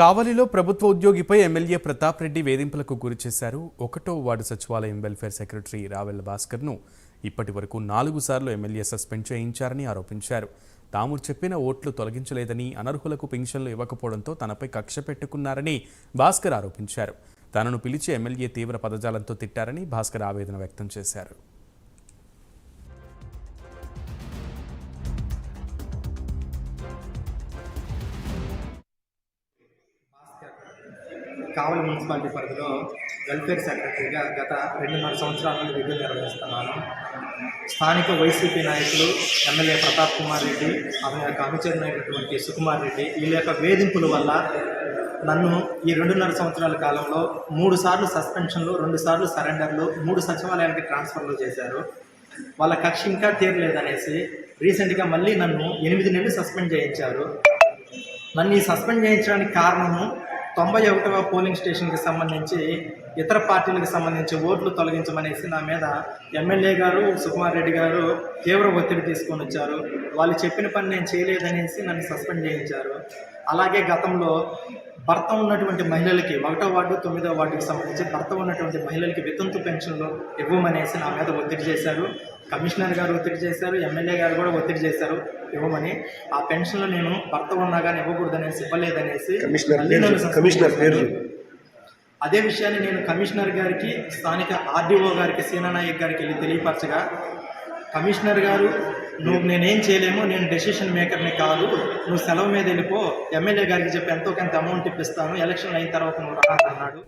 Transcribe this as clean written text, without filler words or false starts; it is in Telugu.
కావలిలో ప్రభుత్వ ఉద్యోగిపై ఎమ్మెల్యే ప్రతాప్ రెడ్డి వేధింపులకు గురిచేశారు. 1వ వార్డు సచివాలయం వెల్ఫేర్ సెక్రటరీ రావెళ్ల భాస్కర్ను ఇప్పటి వరకు 4 సార్లు ఎమ్మెల్యే సస్పెండ్ చేయించారని ఆరోపించారు. తాము చెప్పిన ఓట్లు తొలగించలేదని, అనర్హులకు పెన్షన్లు ఇవ్వకపోవడంతో తనపై కక్ష పెట్టుకున్నారని భాస్కర్ ఆరోపించారు. తనను పిలిచి ఎమ్మెల్యే తీవ్ర పదజాలంతో తిట్టారని భాస్కర్ ఆవేదన వ్యక్తం చేశారు. కావలి మున్సిపాలిటీ పరిధిలో వెల్ఫేర్ సెక్రటరీగా గత 2.5 సంవత్సరాల నుండి విధులు నిర్వహిస్తున్నాను. స్థానిక వైసీపీ నాయకులు ఎమ్మెల్యే ప్రతాప్ కుమార్ రెడ్డి, అతని యొక్క అనుచరులైనటువంటి సుకుమార్ రెడ్డి వీళ్ళ యొక్క వేధింపుల వల్ల నన్ను ఈ 2.5 సంవత్సరాల కాలంలో 3 సార్లు సస్పెన్షన్లు, 2 సార్లు సరెండర్లు, 3 సచివాలయానికి ట్రాన్స్ఫర్లు చేశారు. వాళ్ళ కక్ష ఇంకా తీరలేదనేసి రీసెంట్గా మళ్ళీ నన్ను 8 నెలలు సస్పెండ్ చేయించారు. నన్ను ఈ సస్పెండ్ చేయించడానికి కారణము 91వ పోలింగ్ స్టేషన్కి సంబంధించి ఇతర పార్టీలకు సంబంధించి ఓట్లు తొలగించమనేసి నా మీద ఎమ్మెల్యే గారు సుకుమార్ రెడ్డి గారు తీవ్ర ఒత్తిడి తీసుకొని వచ్చారు. వాళ్ళు చెప్పిన పని నేను చేయలేదనేసి నన్ను సస్పెండ్ చేయించారు. అలాగే గతంలో భర్త ఉన్నటువంటి మహిళలకి 1వ వార్డు 9వ వార్డుకి సంబంధించి భర్త ఉన్నటువంటి మహిళలకి వితంతు పెన్షన్లు ఇవ్వమనేసి నా మీద ఒత్తిడి చేశారు. కమిషనర్ గారు ఒత్తిడి చేశారు, ఎమ్మెల్యే గారు కూడా ఒత్తిడి చేశారు ఇవ్వమని. ఆ పెన్షన్లు నేను భర్త ఉన్నా కానీ ఇవ్వకూడదనేసి, ఇవ్వలేదనేసి అదే విషయాన్ని నేను కమిషనర్ గారికి, స్థానిక ఆర్డీఓ గారికి, సీనానాయక్ గారికి వెళ్ళి తెలియపరచగా కమిషనర్ గారు నేనేం చేయలేము, నేను డెసిషన్ మేకర్ని కాదు, నువ్వు సెలవు మీద వెళ్ళిపో, ఎమ్మెల్యే గారికి చెప్పి ఎంతో కొంత అమౌంట్ ఇప్పిస్తాను, ఎలక్షన్ అయిన తర్వాత నువ్వు రా అన్నాడు.